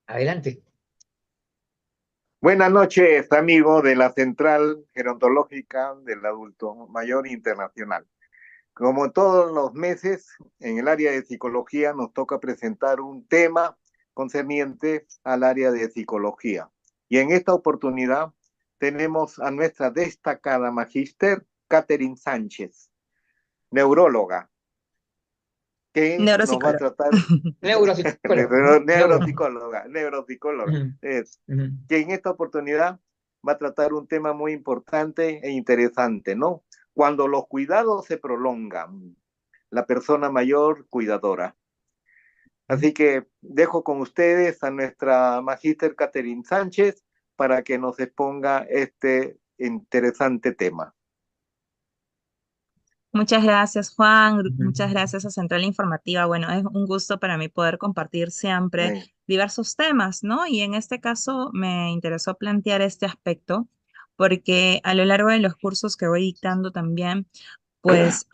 Adelante. Buenas noches, amigo de la Central Gerontológica del Adulto Mayor Internacional. Como todos los meses, en el área de psicología nos toca presentar un tema concerniente al área de psicología. Y en esta oportunidad tenemos a nuestra destacada magíster, Catherine Sánchez, neuróloga, que nos va a Neuropsicólogo. tratar, Neuropsicólogo, ¿no? neuropsicóloga, Ujú, es, ujú. que en esta oportunidad va a tratar un tema muy importante e interesante, ¿no? Cuando los cuidados se prolongan, la persona mayor cuidadora. Así que dejo con ustedes a nuestra magíster Catherine Sánchez para que nos exponga este interesante tema. Muchas gracias, Juan. Ujú. Muchas gracias a Central Informativa. Bueno, es un gusto para mí poder compartir siempre Eh, diversos temas, ¿no? Y en este caso me interesó plantear este aspecto porque a lo largo de los cursos que voy dictando también, pues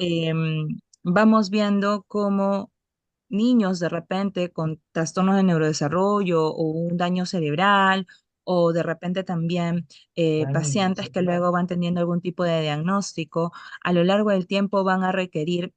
vamos viendo cómo niños de repente con trastornos de neurodesarrollo o un daño cerebral o de repente también pacientes que luego van teniendo algún tipo de diagnóstico, a lo largo del tiempo van a requerir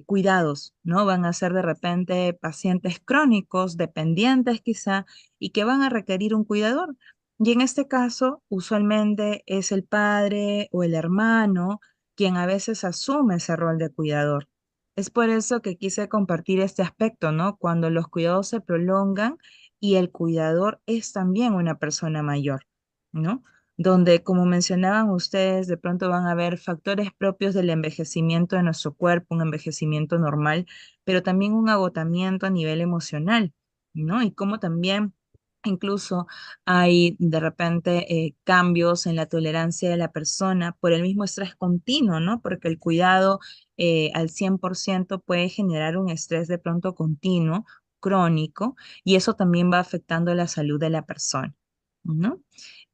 cuidados, ¿no? Van a ser de repente pacientes crónicos, dependientes quizá, y que van a requerir un cuidador. Y en este caso, usualmente es el padre o el hermano quien a veces asume ese rol de cuidador. Es por eso que quise compartir este aspecto, ¿no? Cuando los cuidados se prolongan y el cuidador es también una persona mayor, ¿no? Donde, como mencionaban ustedes, de pronto van a haber factores propios del envejecimiento de nuestro cuerpo, un envejecimiento normal, pero también un agotamiento a nivel emocional, ¿no? Y como también incluso hay de repente cambios en la tolerancia de la persona por el mismo estrés continuo, ¿no? Porque el cuidado al 100% puede generar un estrés de pronto continuo, crónico, y eso también va afectando la salud de la persona, ¿no?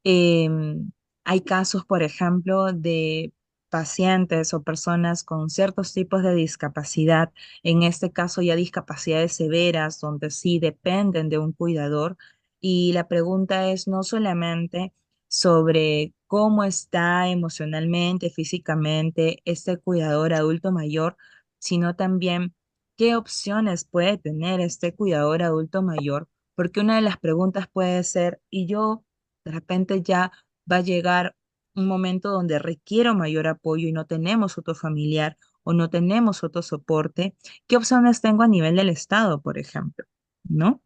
Hay casos, por ejemplo, de pacientes o personas con ciertos tipos de discapacidad, en este caso ya discapacidades severas, donde sí dependen de un cuidador. Y la pregunta es no solamente sobre cómo está emocionalmente, físicamente este cuidador adulto mayor, sino también qué opciones puede tener este cuidador adulto mayor, porque una de las preguntas puede ser, ¿y yo de repente ya va a llegar un momento donde requiero mayor apoyo y no tenemos otro familiar o no tenemos otro soporte? ¿Qué opciones tengo a nivel del Estado, por ejemplo? ¿No?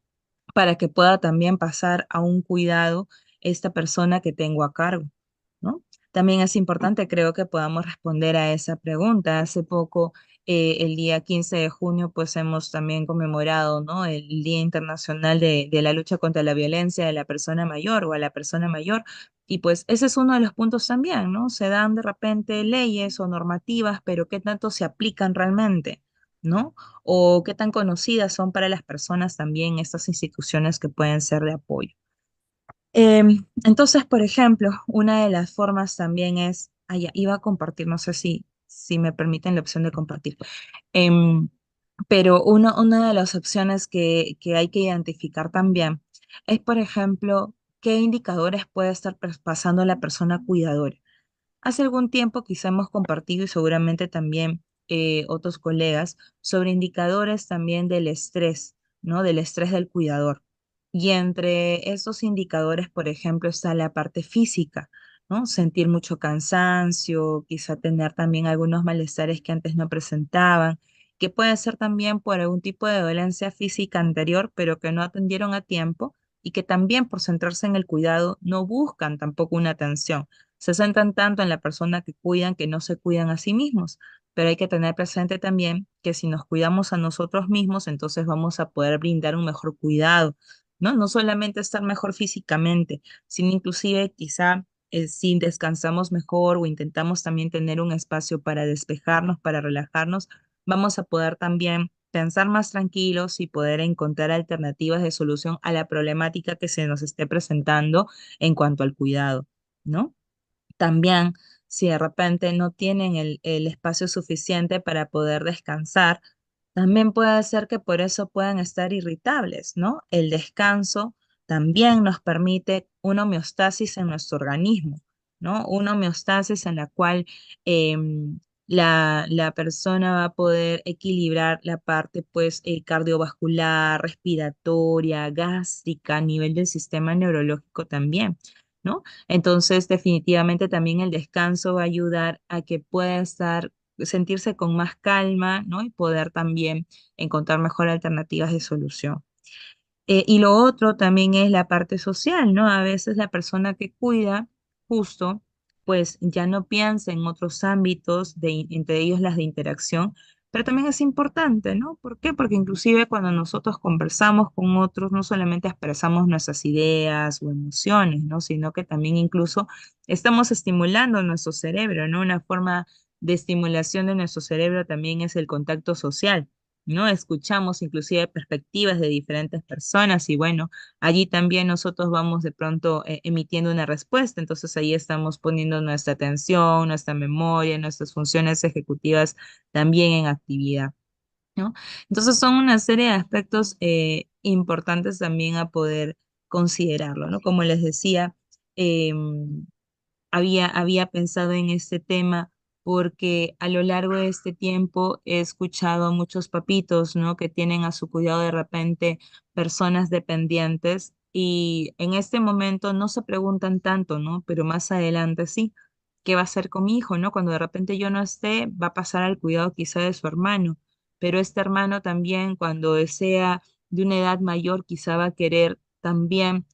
Para que pueda también pasar a un cuidado esta persona que tengo a cargo, ¿no? También es importante, creo que podamos responder a esa pregunta. Hace poco, el día 15 de junio, pues hemos también conmemorado, ¿no? El Día Internacional de la Lucha contra la Violencia de la Persona Mayor o a la persona mayor. Y pues ese es uno de los puntos también, ¿no? Se dan de repente leyes o normativas, pero ¿qué tanto se aplican realmente? ¿No? O qué tan conocidas son para las personas también estas instituciones que pueden ser de apoyo. Entonces, por ejemplo, una de las formas también es, ya, iba a compartir, no sé si me permiten la opción de compartir. Em, pero una de las opciones que hay que identificar también es, por ejemplo, qué indicadores puede estar pasando la persona cuidadora. Hace algún tiempo quizá hemos compartido y seguramente también otros colegas sobre indicadores también del estrés, ¿no? Del estrés del cuidador. Y entre esos indicadores, por ejemplo, está la parte física, ¿no? Sentir mucho cansancio, quizá tener también algunos malestares que antes no presentaban, que puede ser también por algún tipo de dolencia física anterior, pero que no atendieron a tiempo y que también por centrarse en el cuidado no buscan tampoco una atención, se centran tanto en la persona que cuidan que no se cuidan a sí mismos. Pero hay que tener presente también que si nos cuidamos a nosotros mismos, entonces vamos a poder brindar un mejor cuidado, ¿no? No solamente estar mejor físicamente, sino inclusive quizá si descansamos mejor o intentamos también tener un espacio para despejarnos, para relajarnos, vamos a poder también pensar más tranquilos y poder encontrar alternativas de solución a la problemática que se nos esté presentando en cuanto al cuidado, ¿no? También, si de repente no tienen el espacio suficiente para poder descansar, también puede ser que por eso puedan estar irritables, ¿no? El descanso también nos permite una homeostasis en nuestro organismo, ¿no? Una homeostasis en la cual la persona va a poder equilibrar la parte, pues, cardiovascular, respiratoria, gástrica, a nivel del sistema neurológico también, ¿no? Entonces, definitivamente también el descanso va a ayudar a que pueda sentirse con más calma, ¿no? Y poder también encontrar mejor alternativas de solución. Y lo otro también es la parte social, ¿no? A veces la persona que cuida, justo, pues ya no piensa en otros ámbitos, entre ellos las de interacción, pero también es importante, ¿no? ¿Por qué? Porque inclusive cuando nosotros conversamos con otros, no solamente expresamos nuestras ideas o emociones, ¿no? Sino que también incluso estamos estimulando nuestro cerebro, ¿no? Una forma de estimulación de nuestro cerebro también es el contacto social, ¿no? Escuchamos inclusive perspectivas de diferentes personas y bueno, allí también nosotros vamos de pronto emitiendo una respuesta, entonces ahí estamos poniendo nuestra atención, nuestra memoria, nuestras funciones ejecutivas también en actividad, ¿no? Entonces son una serie de aspectos importantes también a poder considerarlo, ¿no? Como les decía, había pensado en este tema porque a lo largo de este tiempo he escuchado a muchos papitos, ¿no? Que tienen a su cuidado de repente personas dependientes y en este momento no se preguntan tanto, ¿no? Pero más adelante sí. ¿Qué va a hacer con mi hijo, no? Cuando de repente yo no esté, va a pasar al cuidado quizá de su hermano, pero este hermano también cuando sea de una edad mayor quizá va a querer también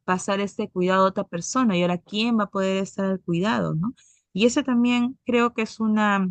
pasar este cuidado a otra persona y ahora quién va a poder estar al cuidado, ¿no? Y ese también creo que es una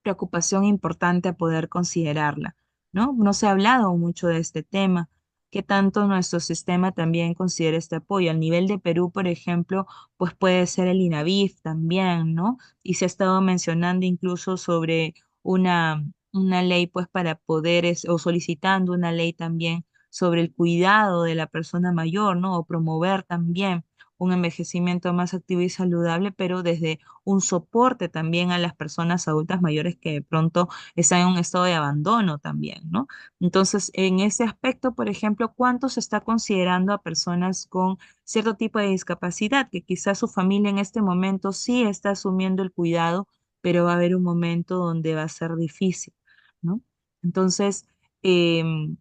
preocupación importante a poder considerarla, ¿no? No se ha hablado mucho de este tema, que tanto nuestro sistema también considera este apoyo. Al nivel de Perú, por ejemplo, pues puede ser el INAVIF también, ¿no? Y se ha estado mencionando incluso sobre una ley, pues para poder, o solicitando una ley también sobre el cuidado de la persona mayor, ¿no? O promover también un envejecimiento más activo y saludable, pero desde un soporte también a las personas adultas mayores que de pronto están en un estado de abandono también, ¿no? Entonces, en ese aspecto, por ejemplo, ¿cuánto se está considerando a personas con cierto tipo de discapacidad, que quizás su familia en este momento sí está asumiendo el cuidado, pero va a haber un momento donde va a ser difícil, ¿no? Entonces, em,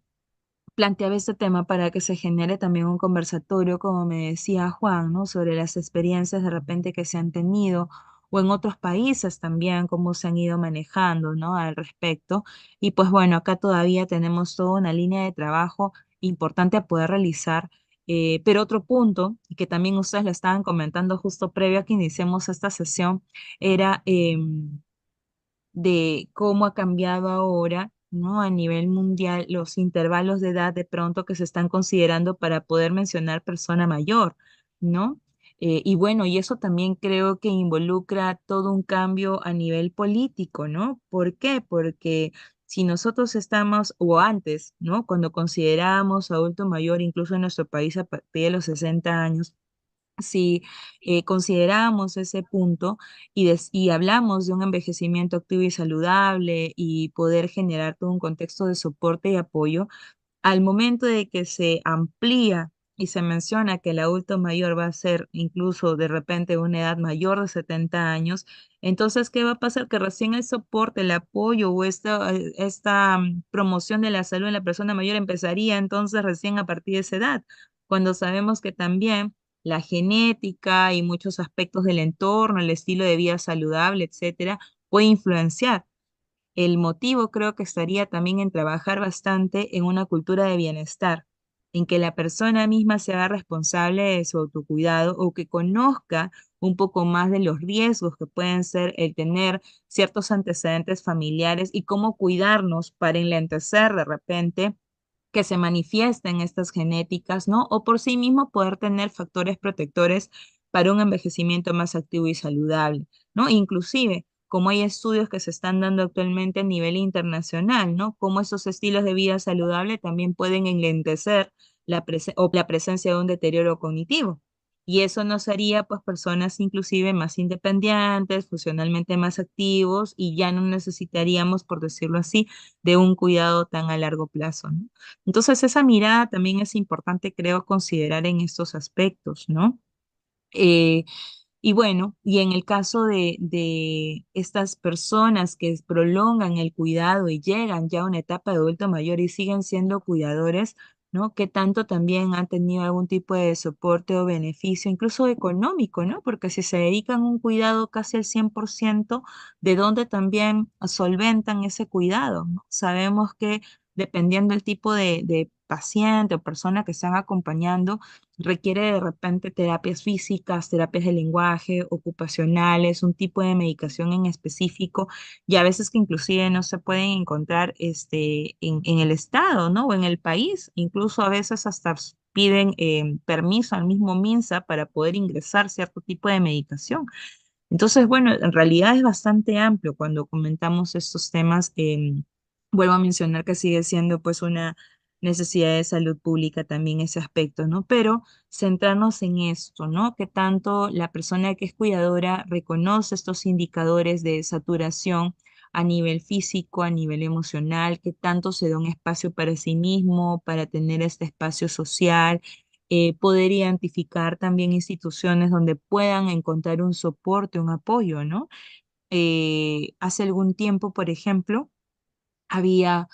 planteaba este tema para que se genere también un conversatorio, como me decía Juan, ¿no? Sobre las experiencias de repente que se han tenido o en otros países también, cómo se han ido manejando, ¿no? Al respecto. Y pues bueno, acá todavía tenemos toda una línea de trabajo importante a poder realizar. Pero otro punto, y que también ustedes lo estaban comentando justo previo a que iniciemos esta sesión, era de cómo ha cambiado ahora, ¿no? A nivel mundial, los intervalos de edad de pronto que se están considerando para poder mencionar persona mayor, ¿no? Y bueno, y eso también creo que involucra todo un cambio a nivel político, ¿no? ¿Por qué? Porque si nosotros estamos, o antes, ¿no? Cuando considerábamos adulto mayor, incluso en nuestro país a partir de los 60 años, si consideramos ese punto y hablamos de un envejecimiento activo y saludable y poder generar todo un contexto de soporte y apoyo, al momento de que se amplía y se menciona que el adulto mayor va a ser incluso de repente una edad mayor de 70 años, entonces, ¿qué va a pasar? Que recién el soporte, el apoyo o esta promoción de la salud en la persona mayor empezaría entonces recién a partir de esa edad, cuando sabemos que también la genética y muchos aspectos del entorno, el estilo de vida saludable, etcétera, puede influenciar. El motivo creo que estaría también en trabajar bastante en una cultura de bienestar, en que la persona misma se haga responsable de su autocuidado o que conozca un poco más de los riesgos que pueden ser el tener ciertos antecedentes familiares y cómo cuidarnos para enlentecer de repente que se manifiesten estas genéticas, ¿no? O por sí mismo poder tener factores protectores para un envejecimiento más activo y saludable, ¿no? Inclusive, como hay estudios que se están dando actualmente a nivel internacional, ¿no? Cómo esos estilos de vida saludable también pueden enlentecer o la presencia de un deterioro cognitivo. Y eso nos haría pues personas inclusive más independientes, funcionalmente más activos y ya no necesitaríamos, por decirlo así, de un cuidado tan a largo plazo, ¿no? Entonces esa mirada también es importante, creo, considerar en estos aspectos, ¿no? Eh, y bueno, y en el caso de estas personas que prolongan el cuidado y llegan ya a una etapa de adulto mayor y siguen siendo cuidadores, ¿no? Que tanto también han tenido algún tipo de soporte o beneficio, incluso económico, ¿no? Porque si se dedican a un cuidado casi al 100%, ¿de dónde también solventan ese cuidado, ¿no? Sabemos que dependiendo del tipo de paciente o persona que están acompañando, requiere de repente terapias físicas, terapias de lenguaje, ocupacionales, un tipo de medicación en específico, y a veces que inclusive no se pueden encontrar en el estado, ¿no? O en el país. Incluso a veces hasta piden permiso al mismo MINSA para poder ingresar cierto tipo de medicación. Entonces, bueno, en realidad es bastante amplio cuando comentamos estos temas. Vuelvo a mencionar que sigue siendo pues una necesidad de salud pública también ese aspecto, ¿no? Pero centrarnos en esto, ¿no? Que tanto la persona que es cuidadora reconoce estos indicadores de saturación a nivel físico, a nivel emocional, que tanto se da un espacio para sí mismo, para tener este espacio social, poder identificar también instituciones donde puedan encontrar un soporte, un apoyo, ¿no? Hace algún tiempo, por ejemplo, había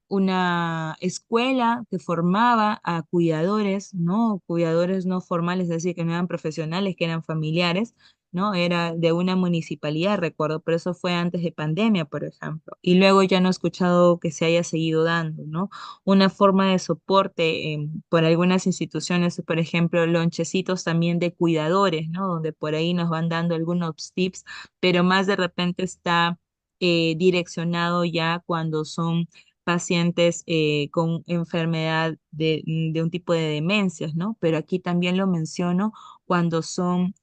una escuela que formaba a cuidadores, ¿no? Cuidadores no formales, es decir, que no eran profesionales, que eran familiares, ¿no? Era de una municipalidad, recuerdo, pero eso fue antes de pandemia, por ejemplo. Y luego ya no he escuchado que se haya seguido dando, ¿no? Una forma de soporte por algunas instituciones, por ejemplo, lonchecitos también de cuidadores, ¿no? Donde por ahí nos van dando algunos tips, pero más de repente está direccionado ya cuando son pacientes con enfermedad de un tipo de demencias, ¿no? Pero aquí también lo menciono cuando son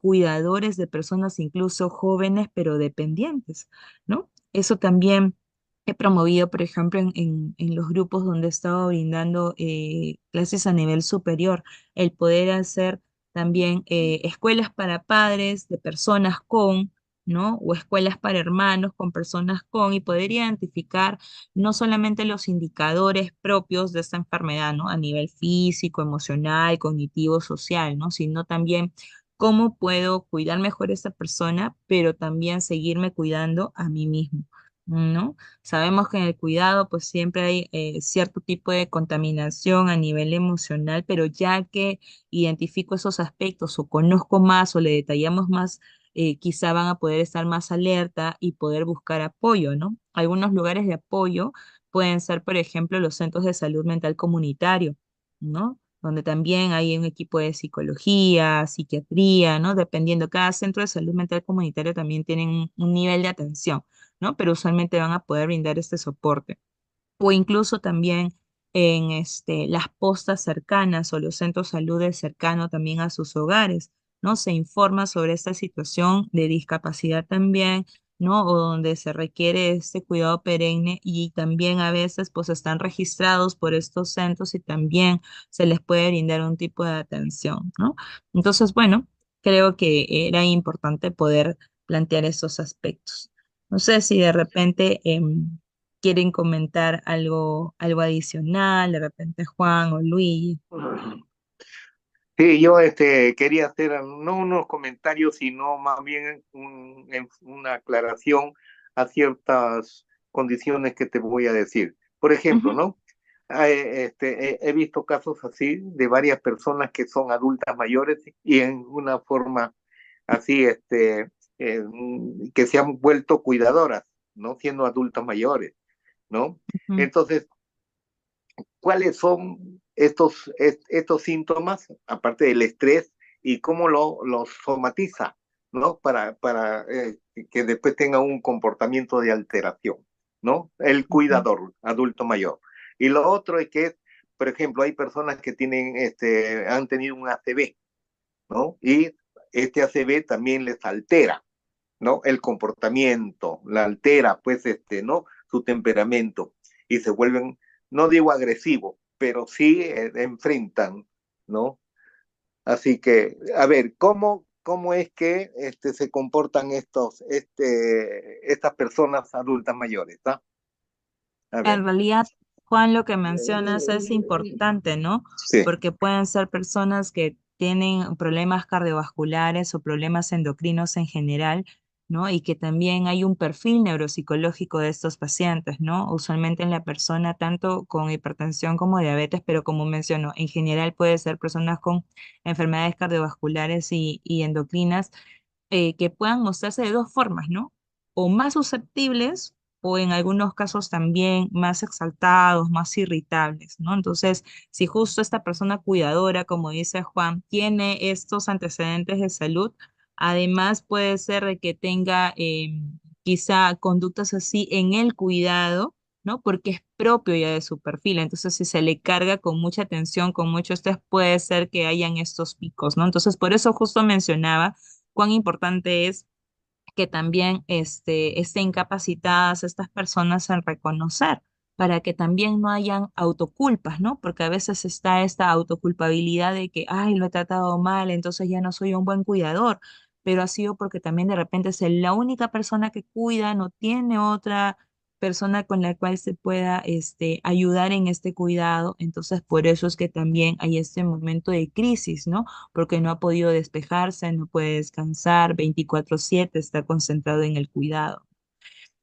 cuidadores de personas incluso jóvenes pero dependientes, ¿no? Eso también he promovido, por ejemplo, en los grupos donde he estado brindando clases a nivel superior, el poder hacer también escuelas para padres de personas con, ¿no? O escuelas para hermanos con personas con, y poder identificar no solamente los indicadores propios de esta enfermedad, ¿no? A nivel físico, emocional, cognitivo, social, ¿no? Sino también cómo puedo cuidar mejor a esta persona, pero también seguirme cuidando a mí mismo, ¿no? Sabemos que en el cuidado pues siempre hay cierto tipo de contaminación a nivel emocional, pero ya que identifico esos aspectos o conozco más o le detallamos más, quizá van a poder estar más alerta y poder buscar apoyo, ¿no? Algunos lugares de apoyo pueden ser, por ejemplo, los centros de salud mental comunitario, ¿no? Donde también hay un equipo de psicología, psiquiatría, ¿no? Dependiendo, cada centro de salud mental comunitario también tienen un nivel de atención, ¿no? Pero usualmente van a poder brindar este soporte o incluso también en las postas cercanas o los centros de salud cercanos también a sus hogares, ¿no? Se informa sobre esta situación de discapacidad también, ¿no? O donde se requiere este cuidado perenne y también a veces pues están registrados por estos centros y también se les puede brindar un tipo de atención, ¿no? Entonces, bueno, creo que era importante poder plantear esos aspectos. No sé si de repente quieren comentar algo adicional, de repente Juan o Luis. Sí, yo quería hacer no unos comentarios, sino más bien una aclaración a ciertas condiciones que te voy a decir. Por ejemplo, Ujú, ¿no? He visto casos así de varias personas que son adultas mayores y en una forma así, que se han vuelto cuidadoras, ¿no? Siendo adultas mayores, ¿no? ujú, Entonces, ¿cuáles son estos síntomas, aparte del estrés, y cómo los somatiza, ¿no? Para que después tenga un comportamiento de alteración, ¿no? El ujú, cuidador, adulto mayor. Y lo otro es que, por ejemplo, hay personas que han tenido un ACV, ¿no? Y este ACV también les altera, ¿no? El comportamiento, la altera, pues, ¿no? Su temperamento y se vuelven, no digo agresivos, pero sí enfrentan, ¿no? Así que, a ver, ¿cómo es que se comportan estas personas adultas mayores? ¿Ah? A En ver. realidad, Juan, lo que mencionas es importante, ¿no? Sí. Porque pueden ser personas que tienen problemas cardiovasculares o problemas endocrinos en general, ¿no? Y que también hay un perfil neuropsicológico de estos pacientes, ¿no? Usualmente en la persona, tanto con hipertensión como diabetes, pero como menciono, en general puede ser personas con enfermedades cardiovasculares y endocrinas que puedan mostrarse de dos formas, ¿no? O más susceptibles o en algunos casos también más exaltados, más irritables, ¿no? Entonces, si justo esta persona cuidadora, como dice Juan, tiene estos antecedentes de salud, además puede ser de que tenga quizá conductas así en el cuidado, ¿no? Porque es propio ya de su perfil. Entonces, si se le carga con mucha atención, con mucho estrés, puede ser que hayan estos picos, ¿no? Entonces, por eso justo mencionaba cuán importante es que también estén capacitadas estas personas en reconocer, para que también no hayan autoculpas, ¿no? Porque a veces está esta autoculpabilidad de que, ay, lo he tratado mal, entonces ya no soy un buen cuidador, pero ha sido porque también de repente es la única persona que cuida, no tiene otra persona con la cual se pueda ayudar en este cuidado, entonces por eso es que también hay este momento de crisis, ¿no? Porque no ha podido despejarse, no puede descansar, 24/7 está concentrado en el cuidado.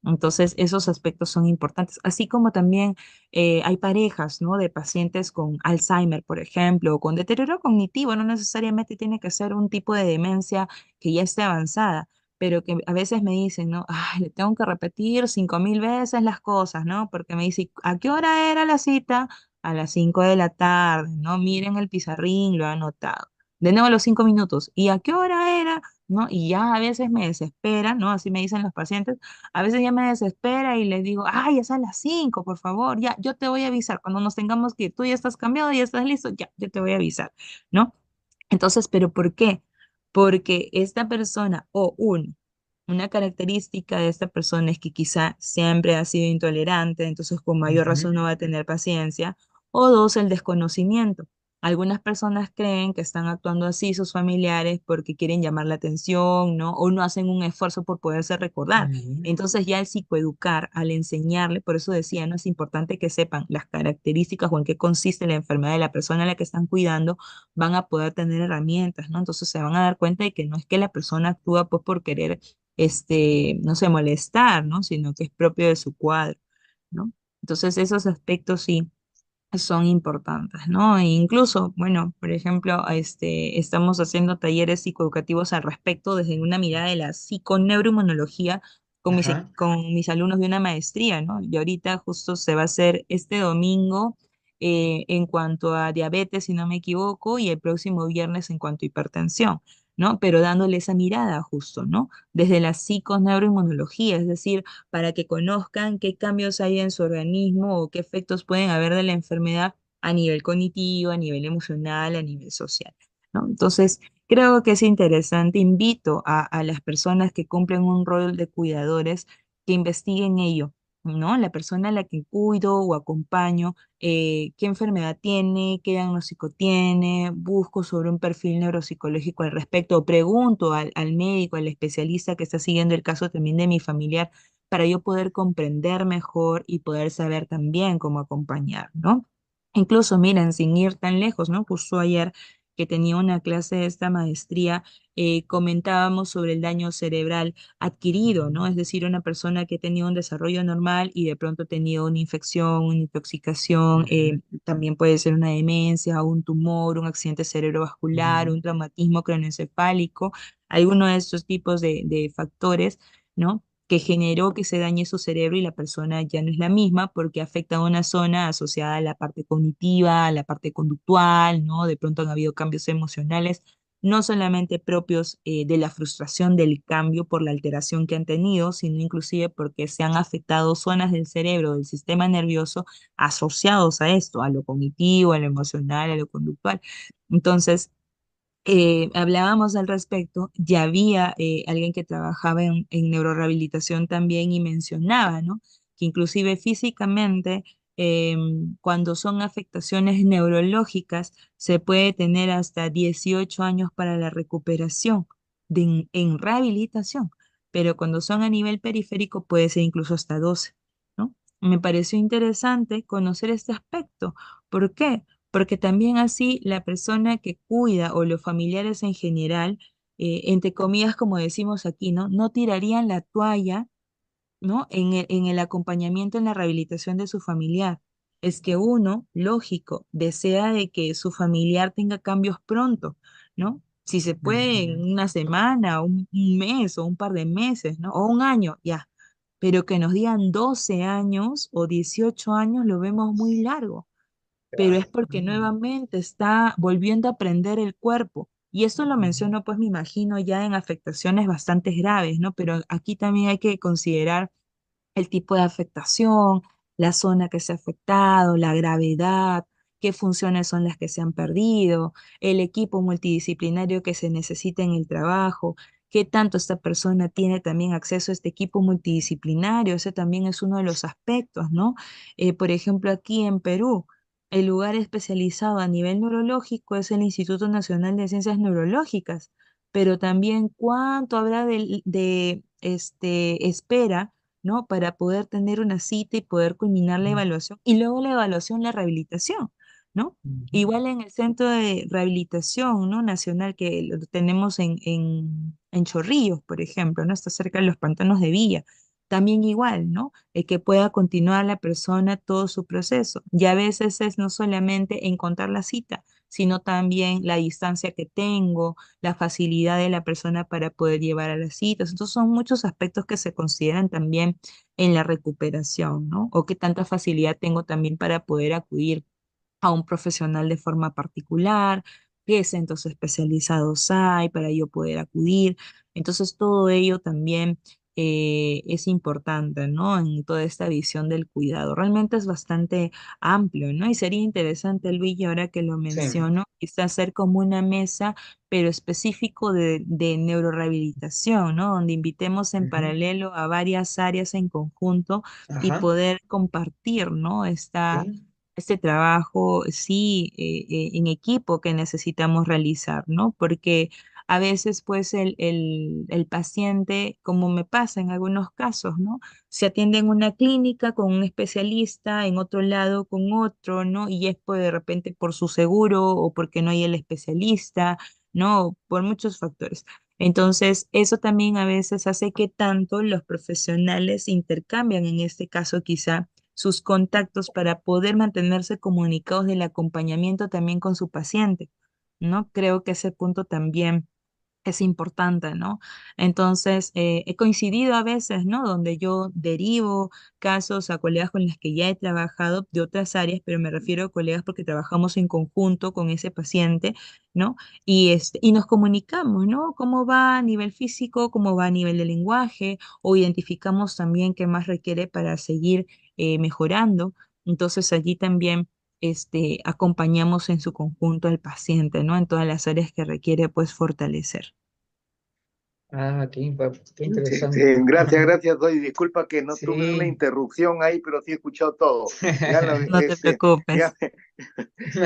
Entonces, esos aspectos son importantes, así como también hay parejas, ¿no? De pacientes con Alzheimer, por ejemplo, o con deterioro cognitivo, no necesariamente tiene que ser un tipo de demencia que ya esté avanzada, pero que a veces me dicen, ¿no? Ay, le tengo que repetir 5000 veces las cosas, ¿no? Porque me dice, ¿a qué hora era la cita? A las 5 de la tarde, ¿no? Miren el pizarrín, lo he anotado. De nuevo a los 5 minutos. ¿Y a qué hora era? ¿No? Y ya a veces me desespera, ¿no? Así me dicen los pacientes a veces ya me desespera y les digo, ay, es a las 5 por favor, ya, yo te voy a avisar. Cuando nos tengamos que ir, tú ya estás cambiado, ya estás listo, ya, yo te voy a avisar, ¿no? Entonces, ¿pero por qué? Porque esta persona, una característica de esta persona es que quizá siempre ha sido intolerante, entonces con mayor razón no va a tener paciencia, o dos, el desconocimiento. Algunas personas creen que están actuando así sus familiares porque quieren llamar la atención, ¿no? O no hacen un esfuerzo por poderse recordar. Entonces ya el psicoeducar, al enseñarle, por eso decía, no es importante que sepan las características o en qué consiste la enfermedad de la persona a la que están cuidando, van a poder tener herramientas, ¿no? Entonces se van a dar cuenta de que no es que la persona actúa pues por querer, no sé, molestar, ¿no? Sino que es propio de su cuadro, ¿no? Entonces esos aspectos sí son importantes, ¿no? E incluso, bueno, por ejemplo, estamos haciendo talleres psicoeducativos al respecto desde una mirada de la psiconeuroinmunología Ajá. con mis alumnos de una maestría, ¿no? Y ahorita justo se va a hacer este domingo en cuanto a diabetes, si no me equivoco, y el próximo viernes en cuanto a hipertensión, ¿no? Pero dándole esa mirada justo, ¿no? Desde la psiconeuroinmunología, es decir, para que conozcan qué cambios hay en su organismo o qué efectos pueden haber de la enfermedad a nivel cognitivo, a nivel emocional, a nivel social, ¿no? Entonces, creo que es interesante. Invito a las personas que cumplen un rol de cuidadores que investiguen ello, ¿no? La persona a la que cuido o acompaño, qué enfermedad tiene, qué diagnóstico tiene, busco sobre un perfil neuropsicológico al respecto, o pregunto al médico, al especialista que está siguiendo el caso también de mi familiar para yo poder comprender mejor y poder saber también cómo acompañar, ¿no? Incluso, miren, sin ir tan lejos, ¿no? Justo ayer que tenía una clase de esta maestría, comentábamos sobre el daño cerebral adquirido, ¿no? Es decir, una persona que ha tenido un desarrollo normal y de pronto ha tenido una infección, una intoxicación, Ujú, también puede ser una demencia, un tumor, un accidente cerebrovascular, ujú. un traumatismo craneoencefálico, alguno de estos tipos de factores, ¿no? Que generó que se dañe su cerebro y la persona ya no es la misma porque afecta a una zona asociada a la parte cognitiva, a la parte conductual, ¿no? De pronto han habido cambios emocionales, no solamente propios de la frustración del cambio por la alteración que han tenido, sino inclusive porque se han afectado zonas del cerebro, del sistema nervioso asociados a esto, a lo cognitivo, a lo emocional, a lo conductual. Entonces, hablábamos al respecto, ya había alguien que trabajaba en neurorehabilitación también y mencionaba, ¿no? Que inclusive físicamente cuando son afectaciones neurológicas, se puede tener hasta 18 años para la recuperación en rehabilitación, pero cuando son a nivel periférico puede ser incluso hasta 12, ¿no? Me pareció interesante conocer este aspecto. ¿Por qué? Porque también así la persona que cuida o los familiares en general, entre comillas, como decimos aquí, ¿no? No tirarían la toalla, ¿no? En el acompañamiento en la rehabilitación de su familiar. Es que uno, lógico, desea de que su familiar tenga cambios pronto, ¿no? Si se puede en Ujú. una semana, un mes o un par de meses, ¿no? O un año, ya. Pero que nos digan 12 años o 18 años lo vemos muy largo, pero es Claro. porque nuevamente está volviendo a aprender el cuerpo. Y esto lo menciono, pues me imagino, ya en afectaciones bastante graves, ¿no? Pero aquí también hay que considerar el tipo de afectación, la zona que se ha afectado, la gravedad, qué funciones son las que se han perdido, el equipo multidisciplinario que se necesita en el trabajo, qué tanto esta persona tiene también acceso a este equipo multidisciplinario. Ese también es uno de los aspectos, ¿no? Por ejemplo, aquí en Perú, el lugar especializado a nivel neurológico es el Instituto Nacional de Ciencias Neurológicas, pero también cuánto habrá espera, ¿no? Para poder tener una cita y poder culminar la Ujú. evaluación y luego la evaluación, la rehabilitación, ¿no? Ujú. Igual en el Centro de Rehabilitación, ¿no? Nacional que lo tenemos en Chorrillos, por ejemplo, ¿no? Está cerca de los pantanos de Villa. También igual, ¿no? Que pueda continuar la persona todo su proceso. Y a veces es no solamente encontrar la cita, sino también la distancia que tengo, la facilidad de la persona para poder llevar a las citas. Entonces son muchos aspectos que se consideran también en la recuperación, ¿no? O qué tanta facilidad tengo también para poder acudir a un profesional de forma particular, qué centros especializados hay para yo poder acudir. Entonces, todo ello también es importante, ¿no? En toda esta visión del cuidado. Realmente es bastante amplio, ¿no? Y sería interesante, Luigi, ahora que lo Sí. menciono, quizás hacer como una mesa, pero específico de neurorehabilitación, ¿no? Donde invitemos en Ujú. paralelo a varias áreas en conjunto y Ajá. poder compartir, ¿no? Sí. Este trabajo, sí, en equipo que necesitamos realizar, ¿no? Porque a veces, pues, el paciente, como me pasa en algunos casos, ¿no? Se atiende en una clínica con un especialista, en otro lado con otro, ¿no? Y es pues, de repente por su seguro o porque no hay el especialista, ¿no? Por muchos factores. Entonces, eso también a veces hace que tanto los profesionales intercambian, en este caso quizá, sus contactos para poder mantenerse comunicados del acompañamiento también con su paciente, ¿no? Creo que ese punto también es importante, ¿no? Entonces, he coincidido a veces, ¿no? Donde yo derivo casos a colegas con las que ya he trabajado de otras áreas, pero me refiero a colegas porque trabajamos en conjunto con ese paciente, ¿no? Y nos comunicamos, ¿no? Cómo va a nivel físico, cómo va a nivel de lenguaje, o identificamos también qué más requiere para seguir mejorando. Entonces, allí también acompañamos en su conjunto al paciente, ¿no? En todas las áreas que requiere, pues, fortalecer. Ah, qué Sí, sí, interesante. gracias, gracias, doy disculpa que no tuve una Sí. interrupción ahí, pero sí he escuchado todo. Ya lo, No te preocupes. ya,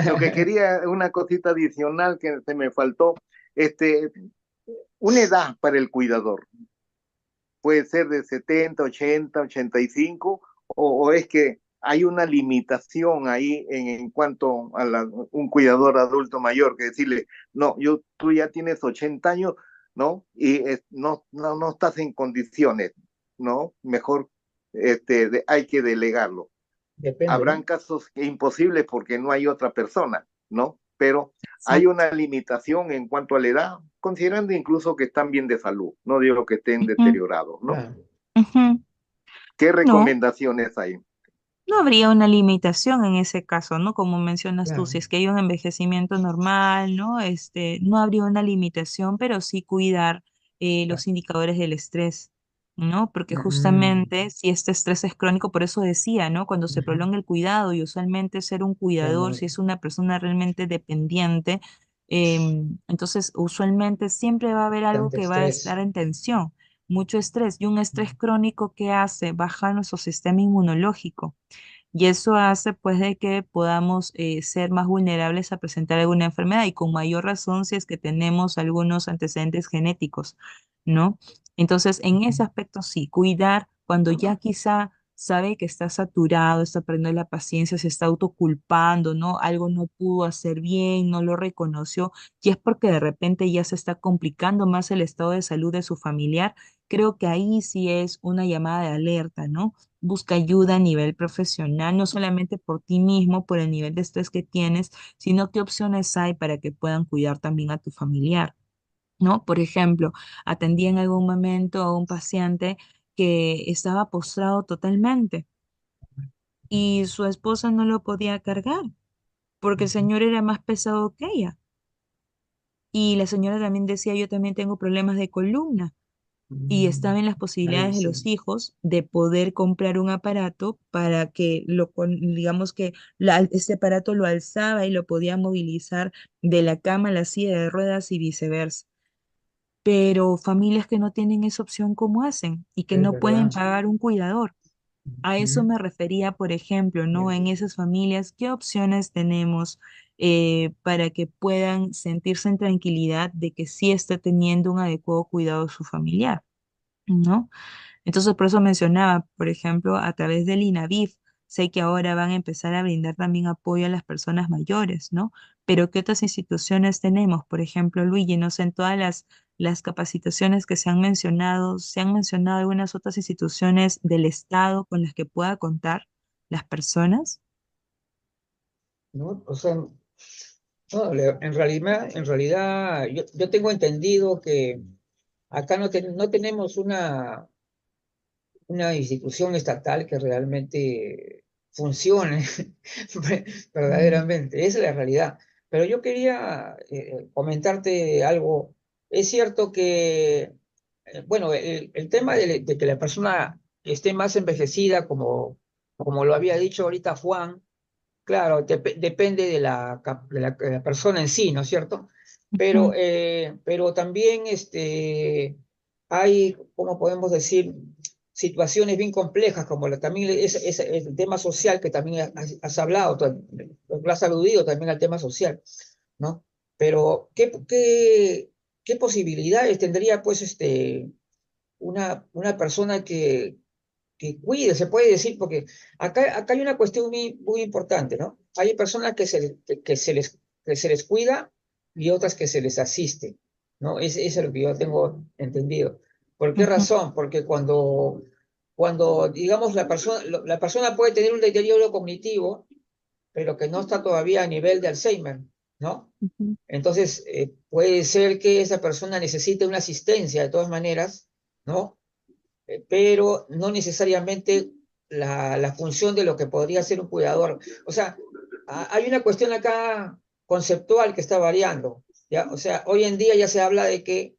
lo que quería, una cosita adicional que se me faltó, este, una edad para el cuidador. Puede ser de 70, 80, 85, o es que hay una limitación ahí en cuanto a un cuidador adulto mayor, que decirle, no, tú ya tienes 80 años, ¿no? Y no estás en condiciones, ¿no? Mejor hay que delegarlo. Depende, Habrán ¿no? casos imposibles porque no hay otra persona, ¿no? Pero hay Exacto. una limitación en cuanto a la edad, considerando incluso que están bien de salud, no digo que estén Ujú, deteriorados, ¿no? Claro. ujú. ¿Qué No, recomendaciones hay? no habría una limitación en ese caso, ¿no? Como mencionas tú, Claro. si es que hay un envejecimiento normal, ¿no? No habría una limitación, pero sí cuidar Claro. los indicadores del estrés, ¿no? Porque Mm, justamente si este estrés es crónico, por eso decía, ¿no? Cuando se ujú. prolonga el cuidado y usualmente ser un cuidador, Claro. si es una persona realmente dependiente, entonces usualmente siempre va a haber algo Tanto que va a estrés. estar en tensión, mucho estrés, y un estrés crónico que hace baja nuestro sistema inmunológico. Y eso hace pues de que podamos ser más vulnerables a presentar alguna enfermedad y con mayor razón si es que tenemos algunos antecedentes genéticos, ¿no? Entonces, en ese aspecto sí, cuidar cuando ya quizá sabe que está saturado, está perdiendo la paciencia, se está autoculpando, ¿no? Algo no pudo hacer bien, no lo reconoció, y es porque de repente ya se está complicando más el estado de salud de su familiar. Creo que ahí sí es una llamada de alerta, ¿no? Busca ayuda a nivel profesional, no solamente por ti mismo, por el nivel de estrés que tienes, sino qué opciones hay para que puedan cuidar también a tu familiar, ¿no? Por ejemplo, atendí en algún momento a un paciente que estaba postrado totalmente y su esposa no lo podía cargar porque el señor era más pesado que ella. Y la señora también decía, yo también tengo problemas de columna. Y estaba en las Ay, posibilidades de los sí, hijos de poder comprar un aparato para que digamos que este aparato lo alzaba y lo podía movilizar de la cama a la silla de ruedas y viceversa. Pero familias que no tienen esa opción, ¿cómo hacen? Y que es no pueden verdad. pagar un cuidador. A eso Ujú. me refería, por ejemplo, ¿no? En esas familias, ¿qué opciones tenemos para que puedan sentirse en tranquilidad de que sí está teniendo un adecuado cuidado de su familiar, ¿no? Entonces, por eso mencionaba, por ejemplo, a través del INAVIF, sé que ahora van a empezar a brindar también apoyo a las personas mayores, ¿no? Pero ¿qué otras instituciones tenemos? Por ejemplo, Luigi, no sé, en todas las capacitaciones que se han mencionado algunas otras instituciones del Estado con las que pueda contar las personas. ¿No? O sea, no, en realidad yo tengo entendido que acá no tenemos una institución estatal que realmente funcione Mm, verdaderamente. Esa es la realidad. Pero yo quería comentarte algo. Es cierto que, bueno, el tema de que la persona esté más envejecida, como lo había dicho ahorita Juan, claro, depende de la persona en sí, ¿no es cierto? Pero, ujú, pero también hay, ¿cómo podemos decir? Situaciones bien complejas, como también es el tema social que también has hablado, lo has aludido también al tema social, ¿no? Pero, ¿qué posibilidades tendría, pues, una persona que cuide, se puede decir, porque acá hay una cuestión muy importante, ¿no? Hay personas que se les cuida y otras que se les asiste, ¿no? Es lo que yo tengo entendido. ¿Por qué ujú, razón? Porque cuando digamos, la persona puede tener un deterioro cognitivo, pero que no está todavía a nivel de Alzheimer, ¿no? ujú, Entonces, puede ser que esa persona necesite una asistencia de todas maneras, ¿no? Pero no necesariamente la función de lo que podría ser un cuidador. O sea, hay una cuestión acá conceptual que está variando, ¿ya? O sea, hoy en día ya se habla de que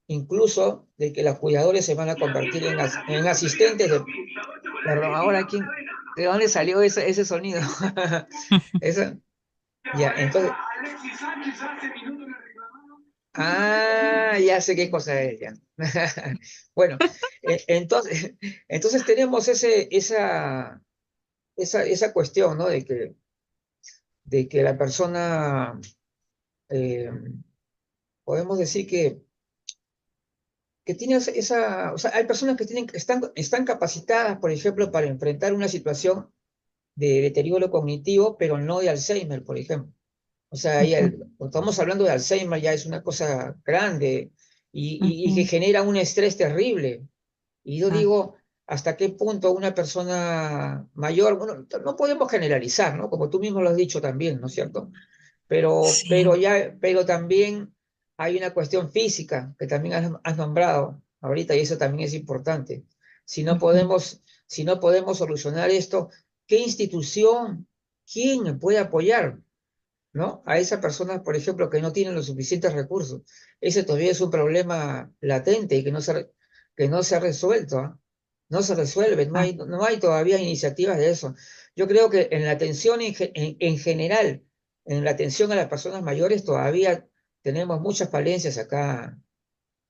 incluso de que los cuidadores se van a convertir en asistentes de... Perdón, ahora quién, ¿de dónde salió ese sonido? Eso, ya, entonces, ya sé qué cosa es ya. Bueno, entonces tenemos esa cuestión, ¿no? De que la persona, eh, podemos decir que tiene o sea, hay personas que están capacitadas, por ejemplo, para enfrentar una situación de deterioro cognitivo, pero no de Alzheimer, por ejemplo. O sea, ujú, cuando estamos hablando de Alzheimer, ya es una cosa grande y que ujú, genera un estrés terrible. Y yo ah, digo, ¿hasta qué punto una persona mayor, bueno, no podemos generalizar, ¿no? Como tú mismo lo has dicho también, ¿no es cierto? Pero, sí. pero ya, pero también hay una cuestión física que también has nombrado ahorita y eso también es importante. Si no Ujú, podemos, si no podemos solucionar esto, ¿qué institución, quién me puede apoyar? ¿No? A esas personas, por ejemplo, que no tienen los suficientes recursos. Ese todavía es un problema latente y que no se ha resuelto, ¿ah? No se resuelve, no ah, hay, no hay todavía iniciativas de eso. Yo creo que en la atención en general, en la atención a las personas mayores, todavía tenemos muchas falencias acá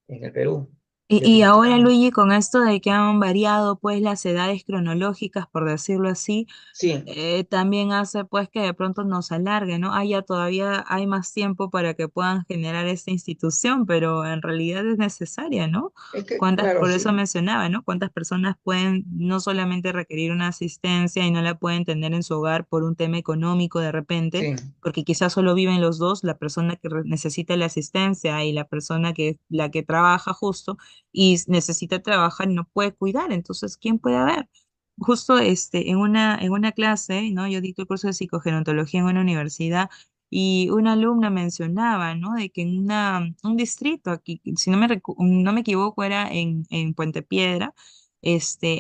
en el Perú. Y ahora, definitivamente. Luigi, con esto de que han variado pues las edades cronológicas, por decirlo así, Sí, también hace pues que de pronto nos alargue, ¿no? Ya todavía hay más tiempo para que puedan generar esta institución, pero en realidad es necesaria, ¿no? es que, claro, Por eso sí, mencionaba, ¿no? Cuántas personas pueden no solamente requerir una asistencia y no la pueden tener en su hogar por un tema económico de repente, sí, porque quizás solo viven los dos, la persona que necesita la asistencia y la persona la que trabaja justo y necesita trabajar y no puede cuidar, entonces, ¿quién puede ver? Justo en una clase, ¿no? Yo dicto el curso de psicogerontología en una universidad y una alumna mencionaba, ¿no? De que en un distrito aquí, si no me equivoco, era en Puente Piedra,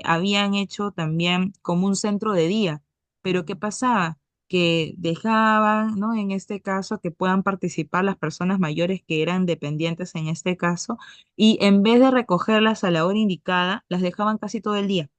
habían hecho también como un centro de día. Pero ¿qué pasaba? Que dejaban, ¿no? En este caso, que puedan participar las personas mayores que eran dependientes en este caso, y en vez de recogerlas a la hora indicada, las dejaban casi todo el día.